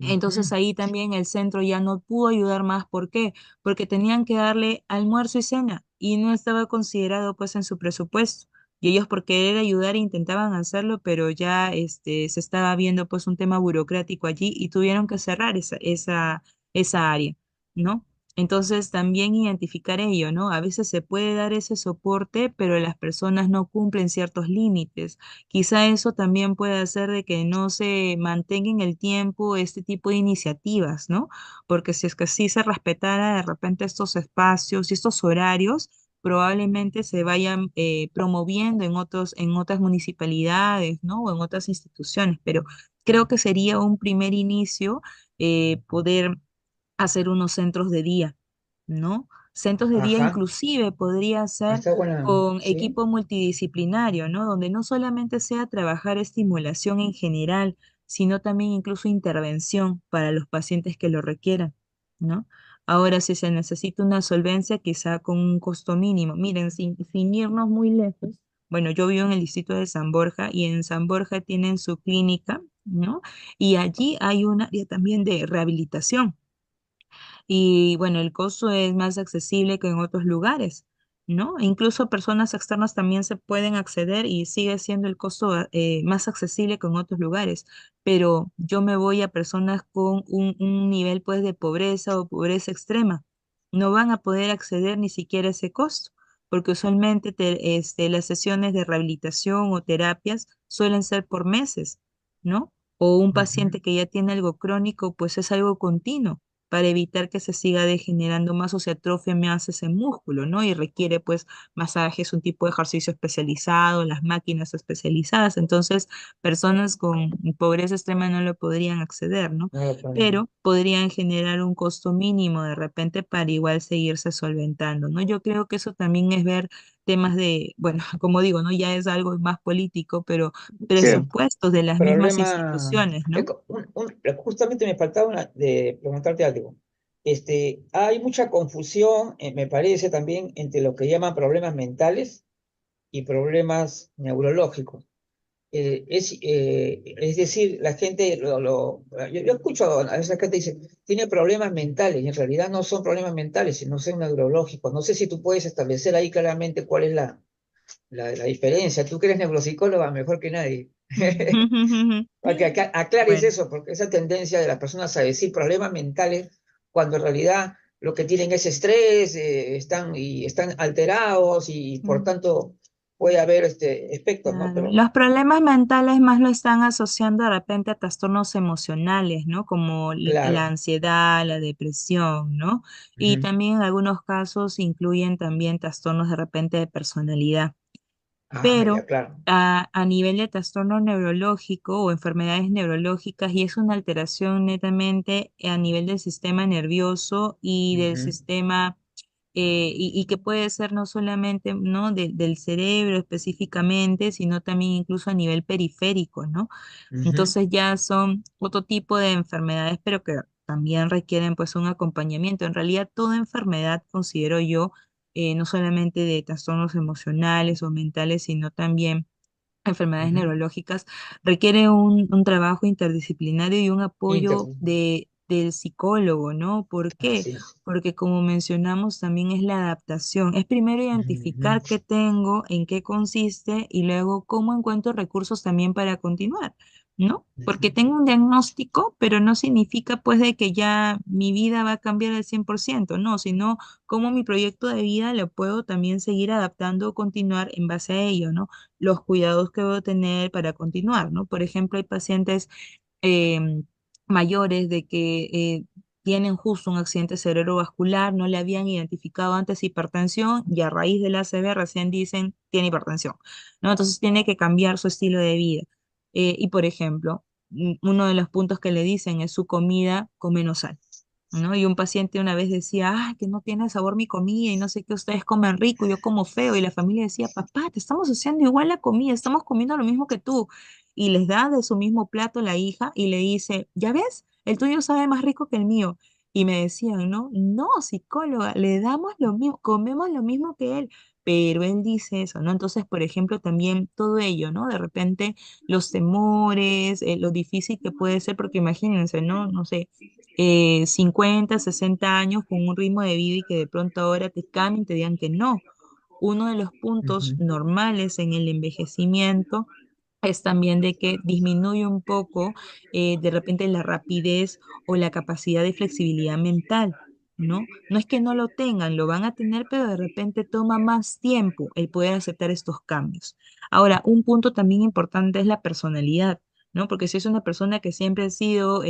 Entonces ujú, ahí también el centro ya no pudo ayudar más. ¿Por qué? Porque tenían que darle almuerzo y cena y no estaba considerado pues en su presupuesto. Y ellos por querer ayudar intentaban hacerlo, pero ya se estaba viendo pues un tema burocrático allí y tuvieron que cerrar esa área, ¿no? Entonces también identificar ello, ¿no? A veces se puede dar ese soporte, pero las personas no cumplen ciertos límites. Quizá eso también puede hacer de que no se mantenga en el tiempo este tipo de iniciativas, ¿no? Porque si es que sí se respetara de repente estos espacios y estos horarios, probablemente se vayan promoviendo en otras municipalidades, ¿no? O en otras instituciones, pero creo que sería un primer inicio poder hacer unos centros de día, ¿no? Centros de día ajá, inclusive podría ser está buena, con sí, equipo multidisciplinario, ¿no? Donde no solamente sea trabajar estimulación en general, sino también incluso intervención para los pacientes que lo requieran, ¿no? Ahora, si se necesita una solvencia, quizá con un costo mínimo. Miren, sin irnos muy lejos, bueno, yo vivo en el distrito de San Borja y en San Borja tienen su clínica, ¿no? Y allí hay un área también de rehabilitación. Y bueno, el costo es más accesible que en otros lugares, ¿no? E incluso personas externas también se pueden acceder y sigue siendo el costo más accesible que en otros lugares. Pero yo me voy a personas con un nivel pues de pobreza o pobreza extrema. No van a poder acceder ni siquiera a ese costo, porque usualmente las sesiones de rehabilitación o terapias suelen ser por meses, ¿no? O un ujú, paciente que ya tiene algo crónico, pues es algo continuo para evitar que se siga degenerando más o se atrofie más ese músculo, ¿no? Y requiere pues masajes, un tipo de ejercicio especializado, las máquinas especializadas. Entonces, personas con pobreza extrema no lo podrían acceder, ¿no? no lo ponen. Pero podrían generar un costo mínimo de repente para igual seguirse solventando, ¿no? Yo creo que eso también es ver temas de, bueno, como digo, ¿no? Ya es algo más político, pero Cierto. presupuestos de las mismas Problema, instituciones, ¿no? justamente me faltaba de preguntarte algo. Hay mucha confusión, me parece también, entre lo que llaman problemas mentales y problemas neurológicos. Es decir, la gente, yo escucho a esa gente dice, tiene problemas mentales, y en realidad no son problemas mentales, sino son neurológicos. No sé si tú puedes establecer ahí claramente cuál es la diferencia. Tú que eres neuropsicóloga mejor que nadie. Para que aclares Bueno. eso, porque esa tendencia de las personas a decir problemas mentales, cuando en realidad lo que tienen es estrés, están alterados y por tanto puede haber efectos, ¿no? Claro, Pero los problemas mentales más lo están asociando de repente a trastornos emocionales, ¿no? Como la claro. ansiedad, la depresión, ¿no? Y Ujú. también en algunos casos incluyen también trastornos de repente de personalidad. Ah, ya, Pero claro. a nivel de trastorno neurológico o enfermedades neurológicas, y es una alteración netamente a nivel del sistema nervioso y del Ujú, sistema y que puede ser no solamente, ¿no? Del cerebro específicamente, sino también incluso a nivel periférico, ¿no? ujú, Entonces ya son otro tipo de enfermedades, pero que también requieren pues un acompañamiento. En realidad toda enfermedad, considero yo, no solamente de trastornos emocionales o mentales, sino también enfermedades ujú. neurológicas, requiere un trabajo interdisciplinario y un apoyo Inter- de del psicólogo, ¿no? ¿Por qué? Así es. Porque como mencionamos, también es la adaptación. Es primero Ujú, identificar qué tengo, en qué consiste y luego cómo encuentro recursos también para continuar, ¿no? Porque ujú, tengo un diagnóstico, pero no significa pues de que ya mi vida va a cambiar al 100%, no, sino cómo mi proyecto de vida lo puedo también seguir adaptando o continuar en base a ello, ¿no? Los cuidados que debo tener para continuar, ¿no? Por ejemplo, hay pacientes em, mayores de que tienen justo un accidente cerebrovascular, no le habían identificado antes hipertensión y a raíz del ACV recién dicen tiene hipertensión, ¿no? Entonces tiene que cambiar su estilo de vida. Y por ejemplo, uno de los puntos que le dicen es su comida con menos sal. ¿No? Y un paciente una vez decía, ay, que no tiene sabor mi comida y no sé qué, ustedes comen rico, yo como feo. Y la familia decía, papá, te estamos haciendo igual la comida, estamos comiendo lo mismo que tú. Y les da de su mismo plato la hija y le dice, ¿ya ves? El tuyo sabe más rico que el mío. Y me decían, no, no, psicóloga, le damos lo mismo, comemos lo mismo que él. Pero él dice eso, ¿no? Entonces, por ejemplo, también todo ello, ¿no? De repente los temores, lo difícil que puede ser, porque imagínense, ¿no? No sé, 50, 60 años con un ritmo de vida y que de pronto ahora te cambien y te digan que no. Uno de los puntos ujú, normales en el envejecimiento es también de que disminuye un poco de repente la rapidez o la capacidad de flexibilidad mental, ¿no? No es que no lo tengan, lo van a tener, pero de repente toma más tiempo el poder aceptar estos cambios. Ahora, un punto también importante es la personalidad, ¿no? Porque si es una persona que siempre ha sido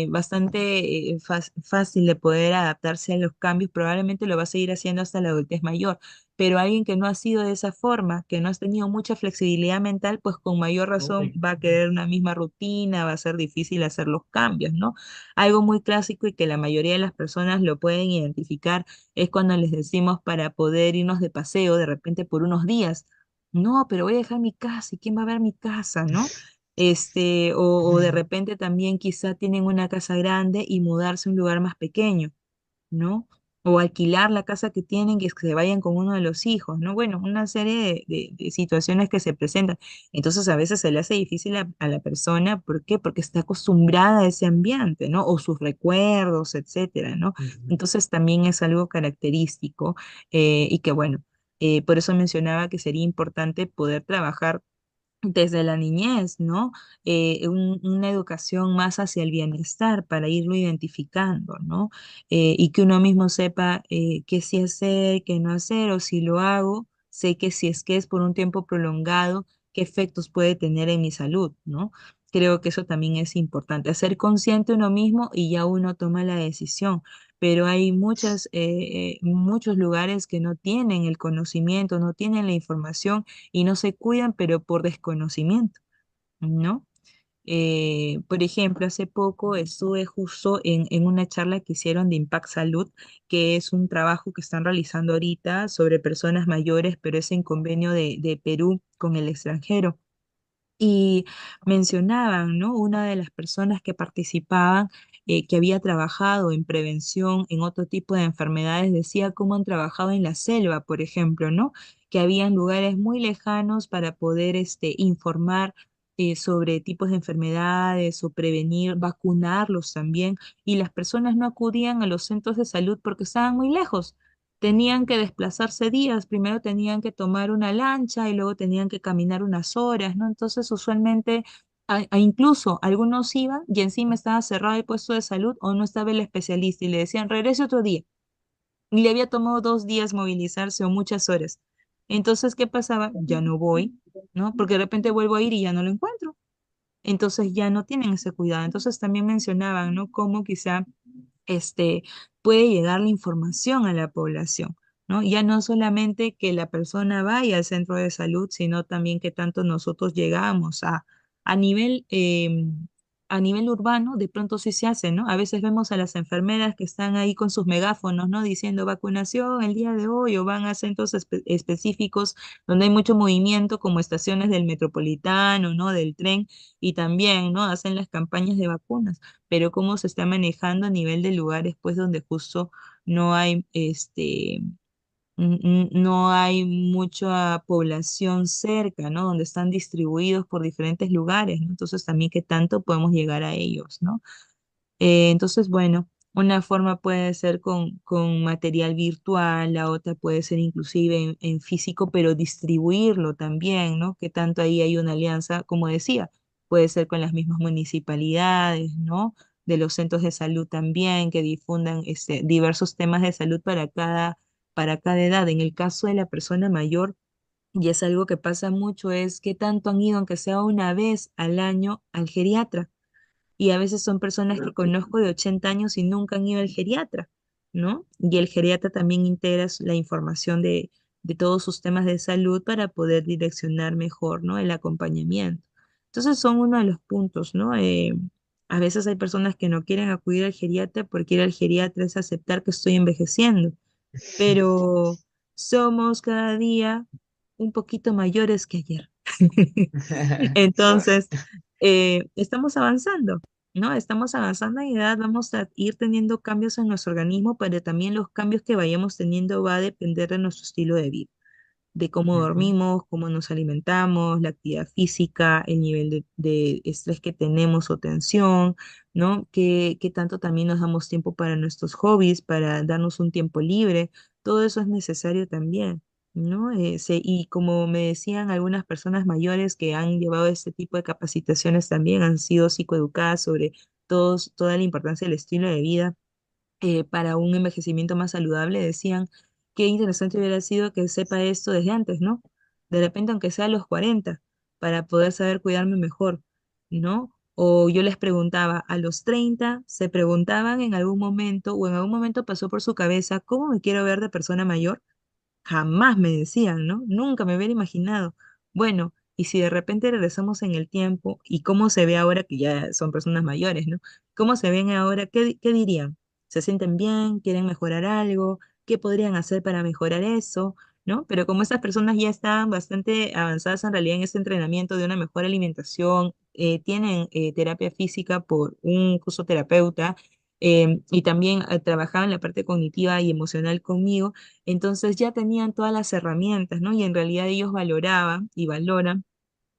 bastante fácil de poder adaptarse a los cambios, probablemente lo va a seguir haciendo hasta la adultez mayor, pero alguien que no ha sido de esa forma, que no has tenido mucha flexibilidad mental, pues con mayor razón va a querer una misma rutina, va a ser difícil hacer los cambios, ¿no? Algo muy clásico y que la mayoría de las personas lo pueden identificar es cuando les decimos para poder irnos de paseo de repente por unos días. No, pero voy a dejar mi casa y quién va a ver mi casa, ¿no? O de repente también quizá tienen una casa grande y mudarse a un lugar más pequeño, ¿no? O alquilar la casa que tienen y es que se vayan con uno de los hijos, ¿no? Bueno, una serie de situaciones que se presentan. Entonces a veces se le hace difícil a la persona, ¿por qué? Porque está acostumbrada a ese ambiente, ¿no? O sus recuerdos, etcétera, ¿no? ujú, Entonces también es algo característico y que bueno, por eso mencionaba que sería importante poder trabajar desde la niñez, ¿no? Una educación más hacia el bienestar para irlo identificando, ¿no? Y que uno mismo sepa qué sí hacer, qué no hacer, o si lo hago, sé que si es que es por un tiempo prolongado, qué efectos puede tener en mi salud, ¿no? Creo que eso también es importante, hacer consciente uno mismo y ya uno toma la decisión, pero hay muchos lugares que no tienen el conocimiento, no tienen la información y no se cuidan, pero por desconocimiento, ¿no? Por ejemplo, hace poco estuve justo en una charla que hicieron de Impact Salud, que es un trabajo que están realizando ahorita sobre personas mayores, pero es en convenio de Perú con el extranjero. Y mencionaban, ¿no? Una de las personas que participaban, que había trabajado en prevención en otro tipo de enfermedades, decía cómo han trabajado en la selva, por ejemplo, ¿no? Que habían lugares muy lejanos para poder informar sobre tipos de enfermedades o prevenir, vacunarlos también, y las personas no acudían a los centros de salud porque estaban muy lejos. Tenían que desplazarse días, primero tenían que tomar una lancha y luego tenían que caminar unas horas, ¿no? Entonces, usualmente, incluso algunos iban y encima estaba cerrado el puesto de salud o no estaba el especialista y le decían, regrese otro día. Y le había tomado 2 días movilizarse o muchas horas. Entonces, ¿qué pasaba? Ya no voy, ¿no? Porque de repente vuelvo a ir y ya no lo encuentro. Entonces ya no tienen ese cuidado. Entonces también mencionaban, ¿no? Cómo quizá este, puede llegar la información a la población, ¿no? Ya no solamente que la persona vaya al centro de salud, sino también que tanto nosotros llegamos a nivel, a nivel urbano, de pronto sí se hace, ¿no? A veces vemos a las enfermeras que están ahí con sus megáfonos, ¿no? Diciendo vacunación el día de hoy o van a centros específicos donde hay mucho movimiento, como estaciones del metropolitano, ¿no? Del tren, y también, ¿no? Hacen las campañas de vacunas, pero cómo se está manejando a nivel de lugares, pues, donde justo no hay, no hay mucha población cerca, ¿no? Donde están distribuidos por diferentes lugares, ¿no? Entonces también qué tanto podemos llegar a ellos, ¿no? Entonces, bueno, una forma puede ser con material virtual, la otra puede ser inclusive en físico, pero distribuirlo también, ¿no? Que tanto ahí hay una alianza, como decía, puede ser con las mismas municipalidades, ¿no? De los centros de salud también, que difundan diversos temas de salud para cada edad. En el caso de la persona mayor, y es algo que pasa mucho, es que tanto han ido, aunque sea una vez al año, al geriatra. Y a veces son personas que conozco de 80 años y nunca han ido al geriatra, ¿no? Y el geriatra también integra la información de todos sus temas de salud para poder direccionar mejor, ¿no? El acompañamiento. Entonces son uno de los puntos, ¿no? A veces hay personas que no quieren acudir al geriatra porque ir al geriatra es aceptar que estoy envejeciendo, pero somos cada día un poquito mayores que ayer. Entonces, estamos avanzando, ¿no? Estamos avanzando en edad, vamos a ir teniendo cambios en nuestro organismo, pero también los cambios que vayamos teniendo va a depender de nuestro estilo de vida, de cómo Ujú. dormimos, cómo nos alimentamos, la actividad física, el nivel de estrés que tenemos o tensión, ¿no? Qué tanto también nos damos tiempo para nuestros hobbies, para darnos un tiempo libre, todo eso es necesario también, ¿no? Y como me decían algunas personas mayores que han llevado este tipo de capacitaciones también, han sido psicoeducadas sobre toda la importancia del estilo de vida para un envejecimiento más saludable, decían, qué interesante hubiera sido que sepa esto desde antes, ¿no? De repente, aunque sea a los 40, para poder saber cuidarme mejor, ¿no? O yo les preguntaba, a los 30, se preguntaban en algún momento, o en algún momento pasó por su cabeza, ¿cómo me quiero ver de persona mayor? Jamás me decían, ¿no? Nunca me hubiera imaginado. Bueno, y si de repente regresamos en el tiempo y cómo se ve ahora que ya son personas mayores, ¿no? ¿Cómo se ven ahora? ¿Qué dirían? ¿Se sienten bien? ¿Quieren mejorar algo? ¿Qué podrían hacer para mejorar eso? ¿No? Pero como estas personas ya están bastante avanzadas en realidad en este entrenamiento de una mejor alimentación, tienen terapia física por un curso terapeuta y también trabajaban la parte cognitiva y emocional conmigo, entonces ya tenían todas las herramientas, ¿no? Y en realidad ellos valoraban y valoran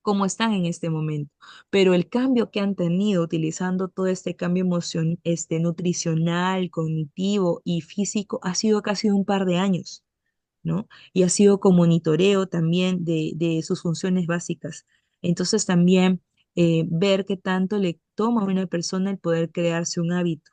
cómo están en este momento. Pero el cambio que han tenido utilizando todo este cambio nutricional, cognitivo y físico ha sido casi un par de años, ¿no? Y ha sido con monitoreo también de sus funciones básicas. Entonces también ver qué tanto le toma a una persona el poder crearse un hábito,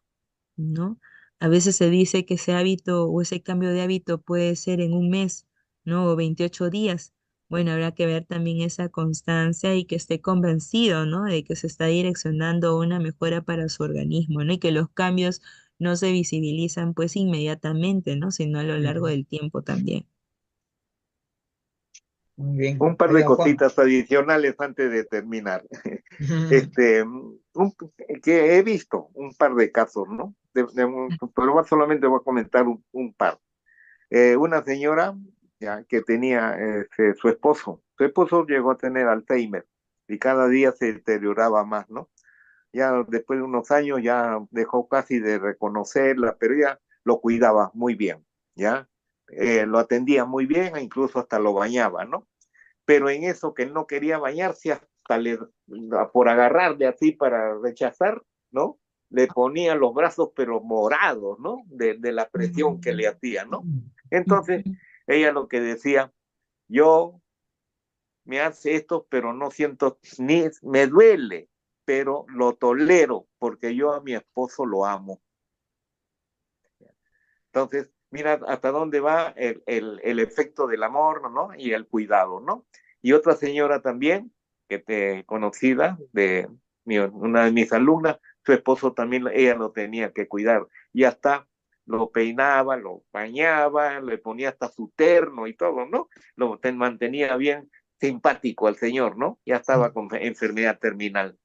¿no? A veces se dice que ese hábito o ese cambio de hábito puede ser en un mes, ¿no? O 28 días. Bueno, habrá que ver también esa constancia y que esté convencido, ¿no? De que se está direccionando a una mejora para su organismo, ¿no? Y que los cambios no se visibilizan pues inmediatamente, ¿no? Sino a lo largo Ujú. del tiempo también. Muy bien. Un par de Oiga, Juan. cositas adicionales antes de terminar. Ujú. Este, que he visto un par de casos, ¿no? Pero solamente voy a comentar un par. Una señora ya que tenía su esposo llegó a tener Alzheimer y cada día se deterioraba más, ¿no? Ya después de unos años ya dejó casi de reconocerla, pero ella lo cuidaba muy bien, ¿ya? Lo atendía muy bien e incluso hasta lo bañaba, ¿no? Pero en eso que él no quería bañarse, hasta por agarrarle así para rechazar, ¿no? Le ponía los brazos pero morados, ¿no? De la presión que le hacía, ¿no? Entonces, Ujú. ella lo que decía, yo me hace esto, pero no siento ni, me duele, pero lo tolero porque yo a mi esposo lo amo. Entonces, mira hasta dónde va el efecto del amor, ¿no? Y el cuidado, ¿no? Y otra señora también, que te conocida, una de mis alumnas, su esposo también, ella lo tenía que cuidar. Y hasta lo peinaba, lo bañaba, le ponía hasta su terno y todo, ¿no? Mantenía bien simpático al señor, ¿no? Ya estaba con enfermedad terminal.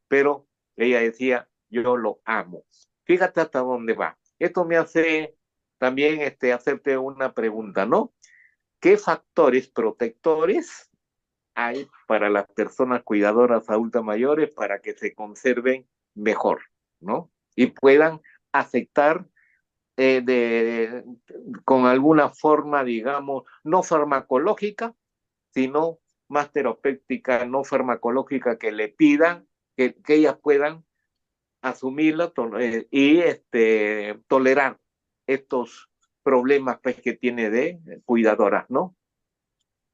Pero ella decía, yo lo amo. Fíjate hasta dónde va. Esto me hace también hacerte una pregunta, ¿no? ¿Qué factores protectores hay para las personas cuidadoras adultas mayores para que se conserven mejor, ¿no? Y puedan aceptar con alguna forma, digamos, no farmacológica, sino más terapéutica, no farmacológica, que le pidan que ellas puedan asumirla y tolerar estos problemas pues, que tiene de cuidadoras, ¿no?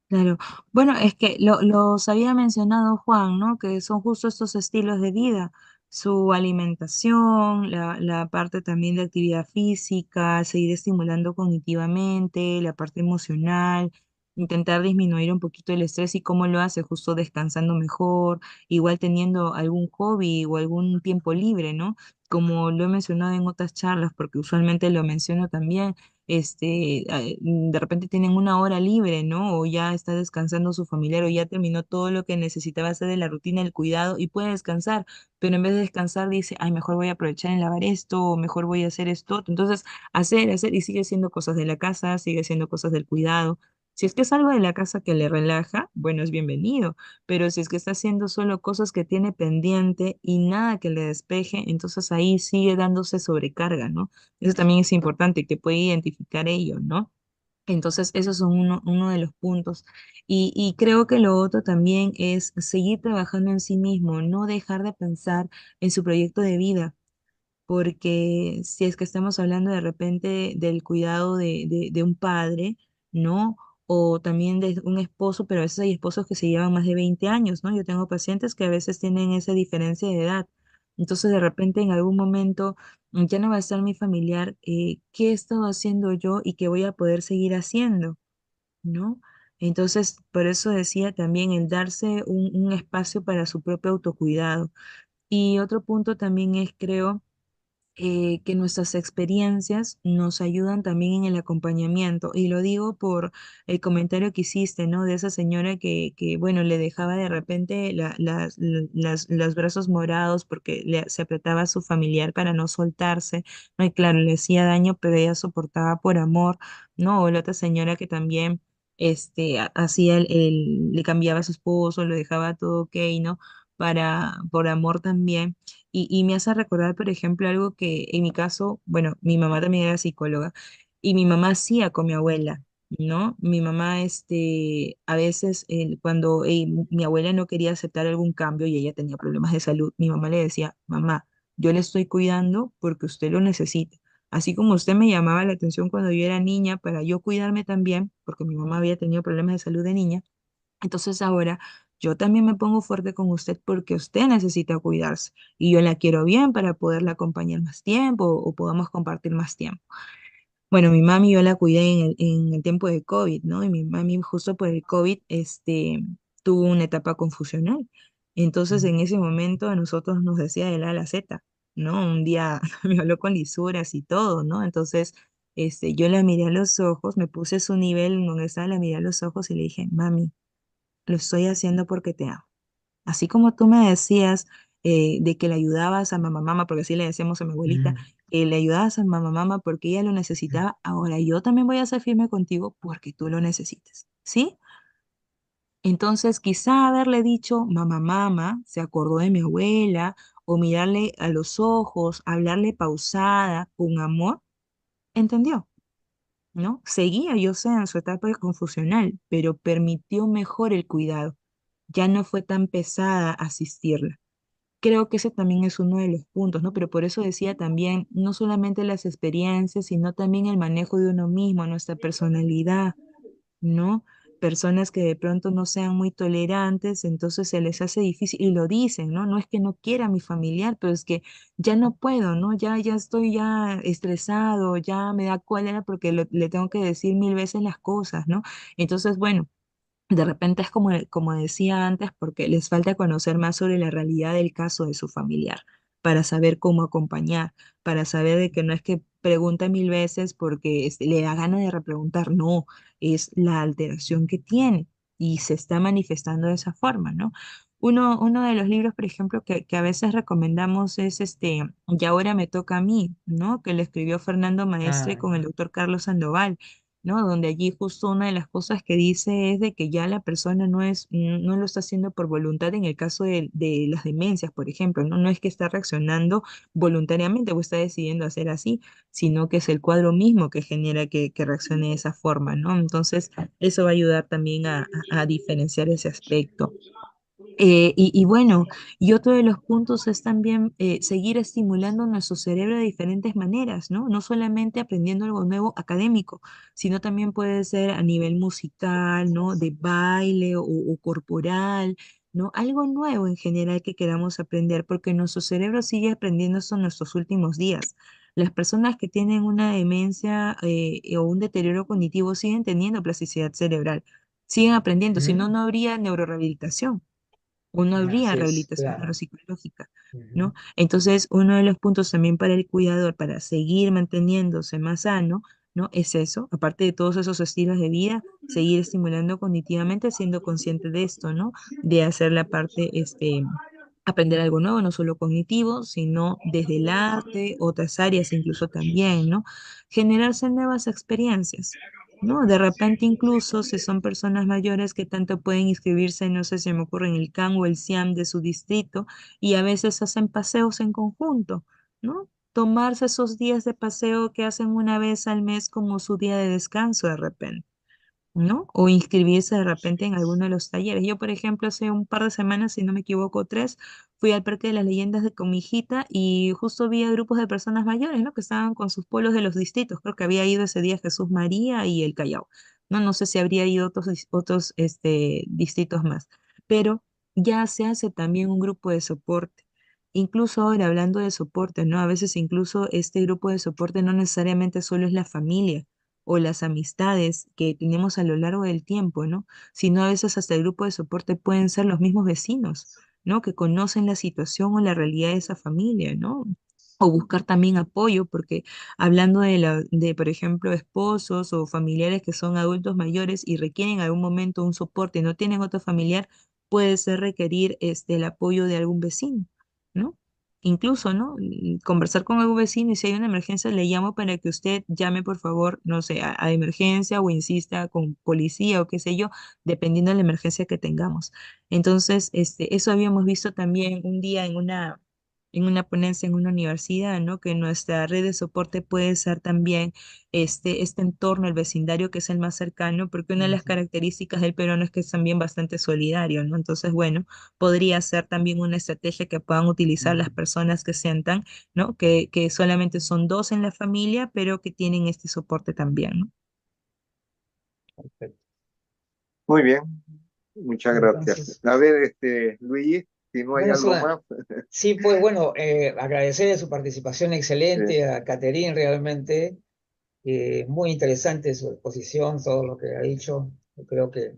Claro. Bueno, es que los había mencionado Juan, ¿no? Que son justo estos estilos de vida, su alimentación, la parte también de actividad física, seguir estimulando cognitivamente, la parte emocional, intentar disminuir un poquito el estrés y cómo lo hace, justo descansando mejor, igual teniendo algún hobby o algún tiempo libre, ¿no? Como lo he mencionado en otras charlas, porque usualmente lo menciono también de repente tienen una hora libre, ¿no? O ya está descansando su familiar o ya terminó todo lo que necesitaba hacer de la rutina del cuidado y puede descansar, pero en vez de descansar dice, ay, mejor voy a aprovechar en lavar esto, o mejor voy a hacer esto. Entonces, hacer y sigue haciendo cosas de la casa, sigue haciendo cosas del cuidado. Si es que es algo de la casa que le relaja, bueno, es bienvenido, pero si es que está haciendo solo cosas que tiene pendiente y nada que le despeje, entonces ahí sigue dándose sobrecarga, ¿no? Eso también es importante, que puede identificar ello, ¿no? Entonces, esos son uno de los puntos. Y creo que lo otro también es seguir trabajando en sí mismo, no dejar de pensar en su proyecto de vida, porque si es que estamos hablando de repente del cuidado de un padre, ¿no? O también de un esposo, pero a veces hay esposos que se llevan más de 20 años, ¿no? Yo tengo pacientes que a veces tienen esa diferencia de edad. Entonces, de repente, en algún momento, ya no va a estar mi familiar, ¿qué he estado haciendo yo y qué voy a poder seguir haciendo? ¿No? Entonces, por eso decía también el darse un espacio para su propio autocuidado. Y otro punto también es, creo, que nuestras experiencias nos ayudan también en el acompañamiento. Y lo digo por el comentario que hiciste, ¿no? De esa señora bueno, le dejaba de repente los brazos morados porque se apretaba a su familiar para no soltarse, ¿no? Y claro, le hacía daño, pero ella soportaba por amor, ¿no? O la otra señora que también hacía le cambiaba a su esposo, lo dejaba todo ok, ¿no? Por amor también. Y me hace recordar, por ejemplo, algo que en mi caso, bueno, mi mamá también era psicóloga y mi mamá hacía con mi abuela, ¿no? Mi mamá, a veces, cuando mi abuela no quería aceptar algún cambio y ella tenía problemas de salud, mi mamá le decía, mamá, yo le estoy cuidando porque usted lo necesita. Así como usted me llamaba la atención cuando yo era niña para yo cuidarme también, porque mi mamá había tenido problemas de salud de niña, entonces ahora yo también me pongo fuerte con usted porque usted necesita cuidarse y yo la quiero bien para poderla acompañar más tiempo o podamos compartir más tiempo. Bueno, mi mami yo la cuidé en el tiempo de COVID, ¿no? Y mi mami justo por el COVID, tuvo una etapa confusional. Entonces en ese momento a nosotros nos decía de la A a la Z, ¿no? Un día me habló con lisuras y todo, ¿no? Entonces, yo la miré a los ojos, me puse a su nivel en donde estaba, la miré a los ojos y le dije, mami, lo estoy haciendo porque te amo. Así como tú me decías de que le ayudabas a mamá mamá, porque así le decíamos a mi abuelita, que le ayudabas a mamá mamá porque ella lo necesitaba, ahora yo también voy a ser firme contigo porque tú lo necesitas, ¿sí? Entonces, quizá haberle dicho mamá mamá, se acordó de mi abuela, o mirarle a los ojos, hablarle pausada, con amor, entendió, ¿no? Seguía, yo sé, en su etapa confusional, pero permitió mejor el cuidado. Ya no fue tan pesada asistirla. Creo que ese también es uno de los puntos, ¿no? Pero por eso decía también, no solamente las experiencias, sino también el manejo de uno mismo, nuestra personalidad, ¿no? Personas que de pronto no sean muy tolerantes, entonces se les hace difícil, y lo dicen, ¿no? No es que no quiera a mi familiar, pero es que ya no puedo, ¿no? Ya estoy ya estresado, ya me da cólera porque le tengo que decir 1000 veces las cosas, ¿no? Entonces, bueno. De repente es como decía antes, porque les falta conocer más sobre la realidad del caso de su familiar, para saber cómo acompañar, para saber de que no es que pregunta 1000 veces porque le da ganas de repreguntar, no, es la alteración que tiene y se está manifestando de esa forma, ¿no? Uno de los libros, por ejemplo, que a veces recomendamos es Y ahora me toca a mí, ¿no? Que lo escribió Fernando Maestre Ah, con el doctor Carlos Sandoval, ¿no? Donde allí justo una de las cosas que dice es de que ya la persona no lo está haciendo por voluntad en el caso de las demencias, por ejemplo, ¿no? No es que está reaccionando voluntariamente o está decidiendo hacer así, sino que es el cuadro mismo que genera que reaccione de esa forma, ¿no? Entonces, eso va a ayudar también a diferenciar ese aspecto. Y bueno, y otro de los puntos es también seguir estimulando nuestro cerebro de diferentes maneras, ¿no? No solamente aprendiendo algo nuevo académico, sino también puede ser a nivel musical, ¿no? De baile o corporal, ¿no? Algo nuevo en general que queramos aprender, porque nuestro cerebro sigue aprendiendo esto en nuestros últimos días. Las personas que tienen una demencia o un deterioro cognitivo siguen teniendo plasticidad cerebral, siguen aprendiendo, si no, Ujú. no habría neurorehabilitación o no habría Así es, rehabilitación claro. neuropsicológica, Ujú. ¿no? Entonces, uno de los puntos también para el cuidador, para seguir manteniéndose más sano, ¿no? Es eso, aparte de todos esos estilos de vida, seguir estimulando cognitivamente, siendo consciente de esto, ¿no? De hacer la parte, aprender algo nuevo, no solo cognitivo, sino desde el arte, otras áreas incluso también, ¿no? Generarse nuevas experiencias. ¿No? De repente incluso si son personas mayores que tanto pueden inscribirse, no sé, se me ocurre en el CAN o el CIAM de su distrito y a veces hacen paseos en conjunto, ¿no? Tomarse esos días de paseo que hacen una vez al mes como su día de descanso de repente. ¿No? O inscribirse de repente en alguno de los talleres. Yo, por ejemplo, hace un par de semanas, si no me equivoco, tres, fui al Parque de las Leyendas con mi hijita y justo vi a grupos de personas mayores, ¿no? Que estaban con sus pueblos de los distritos. Creo que había ido ese día Jesús María y el Callao. No, no sé si habría ido otros distritos más. Pero ya se hace también un grupo de soporte. Incluso ahora hablando de soporte, ¿no? A veces incluso este grupo de soporte no necesariamente solo es la familia o las amistades que tenemos a lo largo del tiempo, ¿no? Sino a veces hasta el grupo de soporte pueden ser los mismos vecinos, ¿no? Que conocen la situación o la realidad de esa familia, ¿no? O buscar también apoyo, porque hablando por ejemplo, esposos o familiares que son adultos mayores y requieren en algún momento un soporte y no tienen otro familiar, puede ser requerir el apoyo de algún vecino, ¿no? Incluso, ¿no? Y conversar con algún vecino y si hay una emergencia, le llamo para que usted llame, por favor, no sé, a emergencia o insista con policía o qué sé yo, dependiendo de la emergencia que tengamos. Entonces, eso habíamos visto también un día en una ponencia en una universidad, ¿no? Que nuestra red de soporte puede ser también este entorno, el vecindario que es el más cercano, porque una de las Ujú. características del peruano es que es también bastante solidario, ¿no? Entonces, bueno, podría ser también una estrategia que puedan utilizar las Ujú. personas que sientan, ¿no? Que solamente son dos en la familia, pero que tienen este soporte también, ¿no? Perfecto. Muy bien, muchas gracias. Entonces, A ver, Luigi, si no hay bueno, algo más. sí, pues bueno, agradecer su participación eh, excelente a Caterín, realmente muy interesante su exposición, todo lo que ha dicho. Yo creo que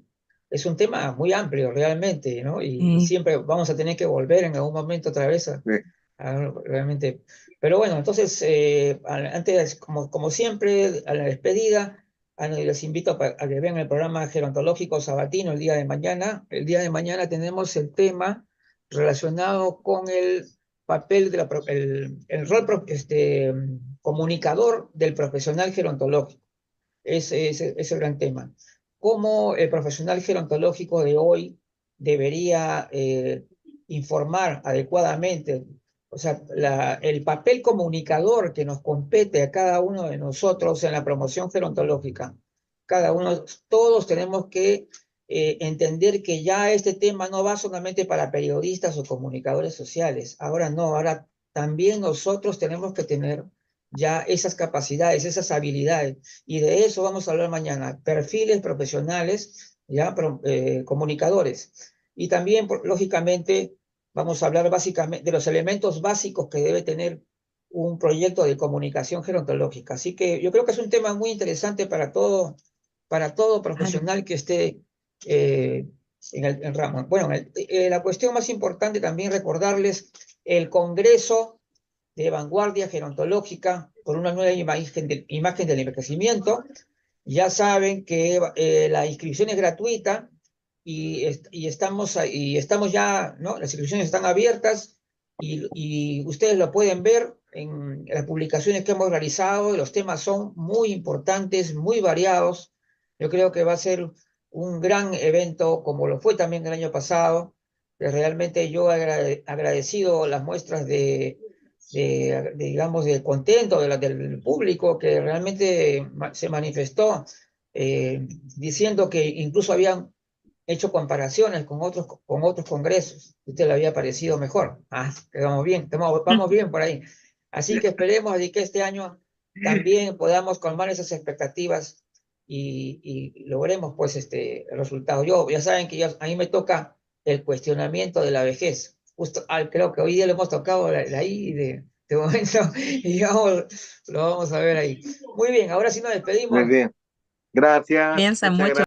es un tema muy amplio realmente, ¿no? Y Eh, siempre vamos a tener que volver en algún momento otra vez eh, realmente. Pero bueno, entonces, antes, como siempre, a la despedida, les invito a que vean el programa gerontológico sabatino el día de mañana. El día de mañana tenemos el tema relacionado con el papel el rol comunicador del profesional gerontológico. Ese es el gran tema. ¿Cómo el profesional gerontológico de hoy debería informar adecuadamente? O sea, el papel comunicador que nos compete a cada uno de nosotros en la promoción gerontológica. Todos tenemos que entender que ya este tema no va solamente para periodistas o comunicadores sociales. Ahora no, ahora también nosotros tenemos que tener ya esas capacidades, esas habilidades. Y de eso vamos a hablar mañana. Perfiles profesionales, ya, comunicadores. Y también, lógicamente, vamos a hablar básicamente de los elementos básicos que debe tener un proyecto de comunicación gerontológica. Así que yo creo que es un tema muy interesante para todo claro. profesional que esté en el ramo. Bueno, la cuestión más importante también recordarles el Congreso de vanguardia gerontológica por una nueva imagen del envejecimiento. Ya saben que la inscripción es gratuita y estamos ya, ¿no? Las inscripciones están abiertas y ustedes lo pueden ver en las publicaciones que hemos realizado. Los temas son muy importantes, muy variados. Yo creo que va a ser un gran evento, como lo fue también el año pasado. Realmente yo he agradecido las muestras digamos, de contento del público que realmente se manifestó diciendo que incluso habían hecho comparaciones con otros congresos. A usted le había parecido mejor. Quedamos bien, vamos bien por ahí. Así que esperemos de que este año también podamos colmar esas expectativas y logremos pues el resultado. Ya saben que a mí me toca el cuestionamiento de la vejez. Justo, creo que hoy día le hemos tocado la I de momento y lo vamos a ver ahí. Muy bien, ahora sí nos Muy despedimos. bien. Gracias, Piensa muchas mucho. gracias.